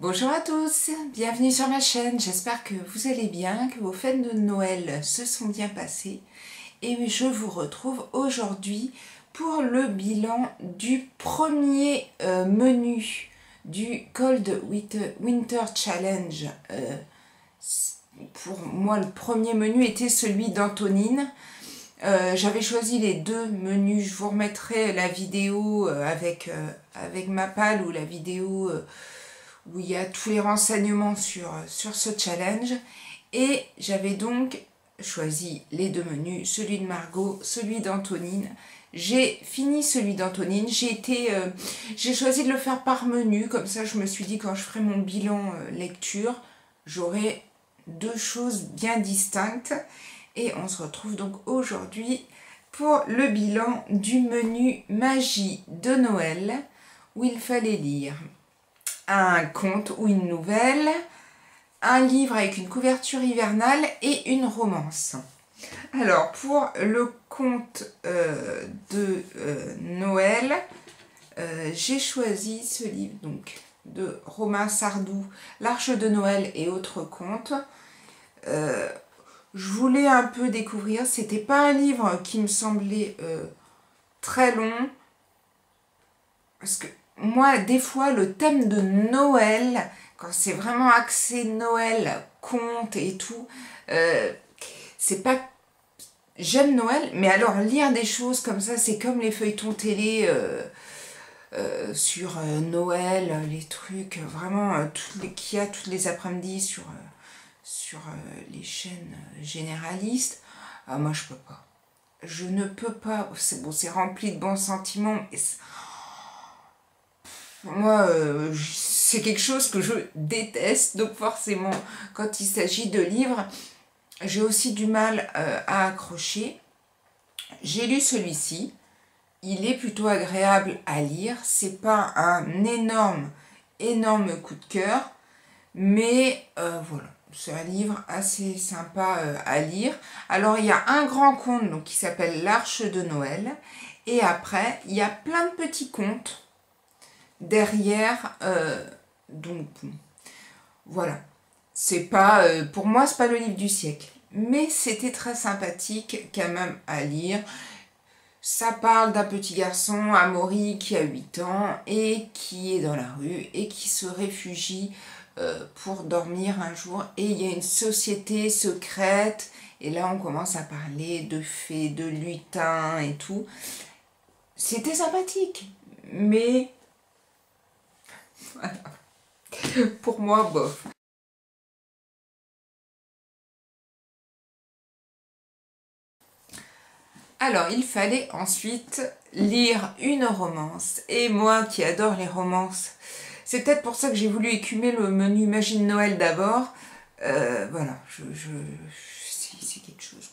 Bonjour à tous, bienvenue sur ma chaîne, j'espère que vous allez bien, que vos fêtes de Noël se sont bien passées et je vous retrouve aujourd'hui pour le bilan du premier menu du Cold Winter Challenge. Pour moi le premier menu était celui d'Antonine. J'avais choisi les deux menus, je vous remettrai la vidéo avec ma palle ou la vidéo où il y a tous les renseignements sur ce challenge. Et j'avais donc choisi les deux menus, celui de Margot, celui d'Antonine. J'ai fini celui d'Antonine, j'ai choisi de le faire par menu, comme ça je me suis dit quand je ferai mon bilan lecture, j'aurai deux choses bien distinctes. Et on se retrouve donc aujourd'hui pour le bilan du menu Magie de Noël, où il fallait lire un conte ou une nouvelle, un livre avec une couverture hivernale et une romance. Alors pour le conte de Noël, j'ai choisi ce livre donc de Romain Sardou, L'Arche de Noël et autres contes. Je voulais un peu découvrir, c'était pas un livre qui me semblait très long, parce que moi, des fois, le thème de Noël, quand c'est vraiment axé Noël, conte et tout, c'est pas... J'aime Noël, mais alors lire des choses comme ça, c'est comme les feuilletons télé sur Noël, les trucs vraiment qu'il y a tous les après-midi sur les chaînes généralistes. Ah, moi, je peux pas. Je ne peux pas. C'est bon, c'est rempli de bons sentiments, mais moi, c'est quelque chose que je déteste, donc forcément, quand il s'agit de livres, j'ai aussi du mal à accrocher. J'ai lu celui-ci, il est plutôt agréable à lire, c'est pas un énorme coup de cœur, mais voilà, c'est un livre assez sympa à lire. Alors, il y a un grand conte donc, qui s'appelle L'Arche de Noël, et après, il y a plein de petits contes derrière, donc voilà, c'est pas pour moi c'est pas le livre du siècle, mais c'était très sympathique quand même à lire. Ça parle d'un petit garçon, Amaury, qui a 8 ans et qui est dans la rue et qui se réfugie pour dormir un jour, et il y a une société secrète et là on commence à parler de fées, de lutins et tout. C'était sympathique, mais voilà. Pour moi, bof. Alors, il fallait ensuite lire une romance. Et moi qui adore les romances, c'est peut-être pour ça que j'ai voulu écumer le menu Magie de Noël d'abord. Voilà, c'est quelque chose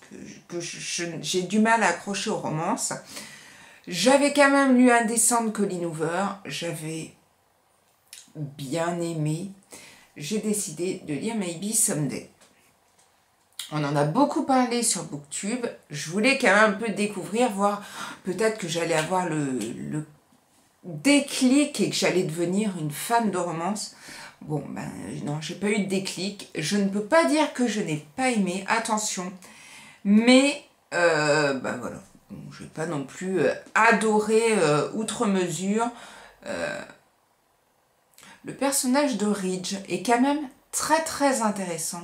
que j'ai du mal à accrocher aux romances. J'avais quand même lu Indécent de Colleen Hoover. J'avais bien aimé. J'ai décidé de lire Maybe Someday. On en a beaucoup parlé sur Booktube. Je voulais quand même un peu découvrir, voir peut-être que j'allais avoir le déclic et que j'allais devenir une fan de romance. Bon, ben non, j'ai pas eu de déclic. Je ne peux pas dire que je n'ai pas aimé, attention. Mais, ben voilà, bon, je n'ai pas non plus adoré outre mesure. Le personnage de Ridge est quand même très intéressant.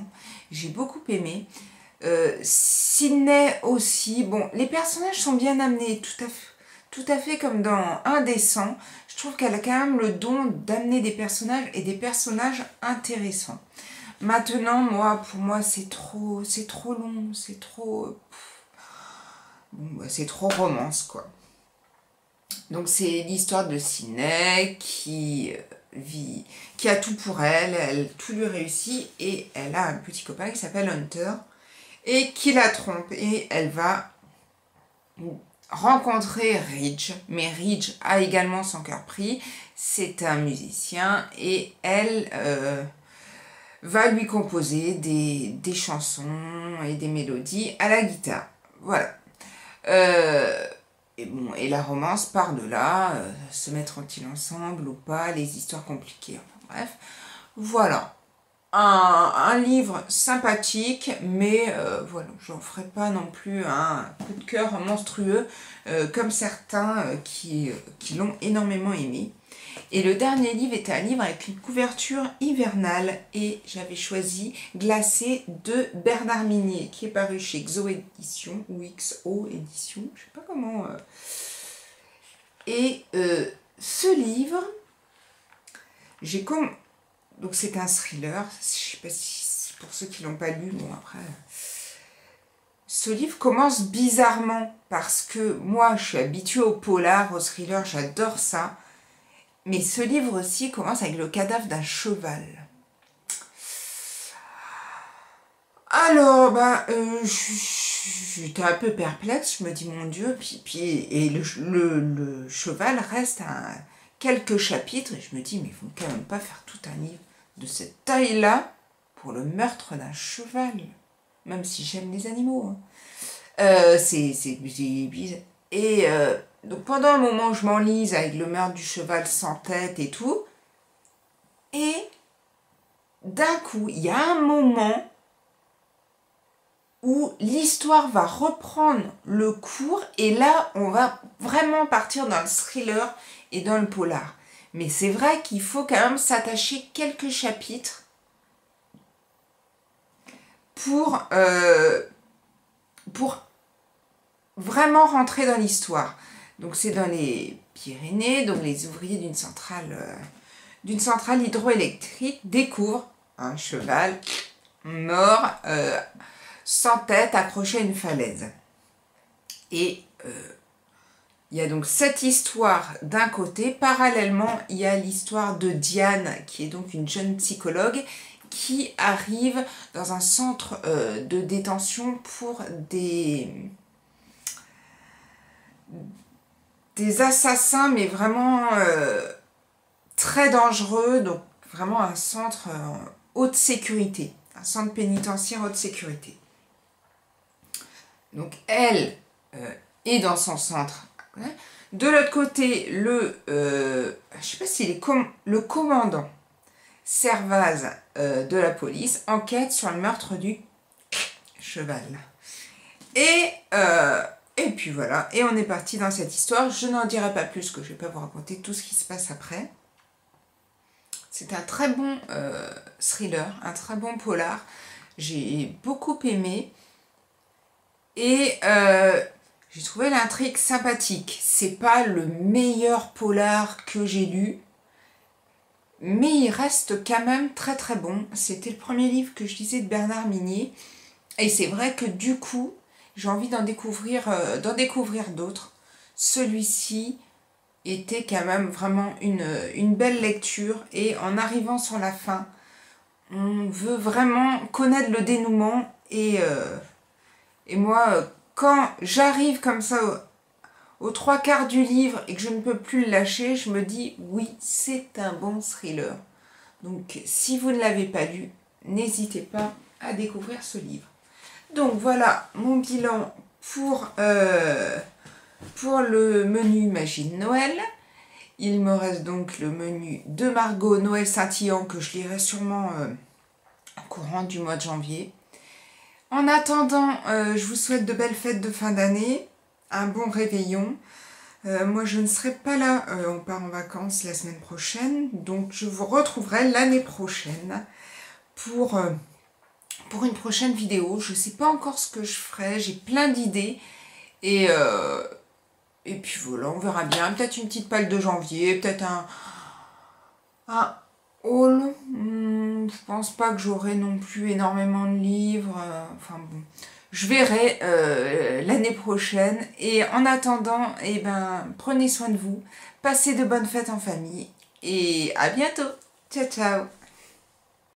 J'ai beaucoup aimé. Sydney aussi. Bon, les personnages sont bien amenés, tout à fait comme dans Indécent. Je trouve qu'elle a quand même le don d'amener des personnages et des personnages intéressants. Maintenant, pour moi, c'est trop long, c'est trop... Bon, c'est trop romance, quoi. Donc, c'est l'histoire de Sydney qui a tout pour elle, tout lui réussit, et elle a un petit copain qui s'appelle Hunter, et qui la trompe, et elle va rencontrer Ridge, mais Ridge a également son cœur pris, c'est un musicien, et elle va lui composer des chansons et des mélodies à la guitare. Voilà. Et bon, et la romance part de là, se mettront-ils ensemble ou pas, les histoires compliquées, enfin bref. Voilà. Un livre sympathique, mais voilà, j'en ferai pas non plus un coup de cœur monstrueux comme certains qui l'ont énormément aimé. Et le dernier livre était un livre avec une couverture hivernale et j'avais choisi Glacé de Bernard Minier qui est paru chez XO Édition ou XO Édition, je sais pas comment. Et ce livre, j'ai comme... Donc c'est un thriller, je sais pas si pour ceux qui l'ont pas lu, bon après... Ce livre commence bizarrement parce que moi je suis habituée au polar, au thriller, j'adore ça. Mais ce livre aussi commence avec le cadavre d'un cheval. Alors, j'étais un peu perplexe, je me dis mon Dieu, et le cheval reste à quelques chapitres, et je me dis, mais il ne faut quand même pas faire tout un livre de cette taille-là pour le meurtre d'un cheval, même si j'aime les animaux. Hein. C'est bizarre. Et donc pendant un moment, je m'enlise avec le meurtre du cheval sans tête et tout, et d'un coup, il y a un moment où l'histoire va reprendre le cours et là, on va vraiment partir dans le thriller et dans le polar. Mais c'est vrai qu'il faut quand même s'attacher quelques chapitres pour vraiment rentrer dans l'histoire. Donc c'est dans les Pyrénées, donc les ouvriers d'une centrale hydroélectrique découvrent un cheval mort sans tête accroché à une falaise. Et il y a donc cette histoire d'un côté. Parallèlement, il y a l'histoire de Diane, qui est donc une jeune psychologue, qui arrive dans un centre de détention pour des assassins, mais vraiment très dangereux, donc vraiment un centre haute sécurité, un centre pénitentiaire haute sécurité. Donc elle est dans son centre. De l'autre côté, je sais pas s'il est le commandant Servaz de la police enquête sur le meurtre du cheval. Et puis voilà, et on est parti dans cette histoire. Je n'en dirai pas plus, que je ne vais pas vous raconter tout ce qui se passe après. C'est un très bon thriller, un très bon polar. J'ai beaucoup aimé. Et j'ai trouvé l'intrigue sympathique. C'est pas le meilleur polar que j'ai lu, mais il reste quand même très très bon. C'était le premier livre que je lisais de Bernard Minier. Et c'est vrai que du coup, j'ai envie d'en découvrir d'autres. Celui-ci était quand même vraiment une belle lecture. Et en arrivant sur la fin, on veut vraiment connaître le dénouement. Et moi, quand j'arrive comme ça aux 3/4 du livre et que je ne peux plus le lâcher, je me dis oui, c'est un bon thriller. Donc si vous ne l'avez pas lu, n'hésitez pas à découvrir ce livre. Donc voilà mon bilan pour le menu Magie de Noël. Il me reste donc le menu de Margot Noël scintillant que je lirai sûrement au courant du mois de janvier. En attendant, je vous souhaite de belles fêtes de fin d'année, un bon réveillon. Moi, je ne serai pas là, on part en vacances la semaine prochaine, donc je vous retrouverai l'année prochaine pour une prochaine vidéo. Je ne sais pas encore ce que je ferai, j'ai plein d'idées, et puis voilà, on verra bien. Peut-être une petite palle de janvier, peut-être un haul. Je pense pas que j'aurai non plus énormément de livres. Enfin bon, je verrai l'année prochaine. Et en attendant, prenez soin de vous. Passez de bonnes fêtes en famille. Et à bientôt. Ciao, ciao.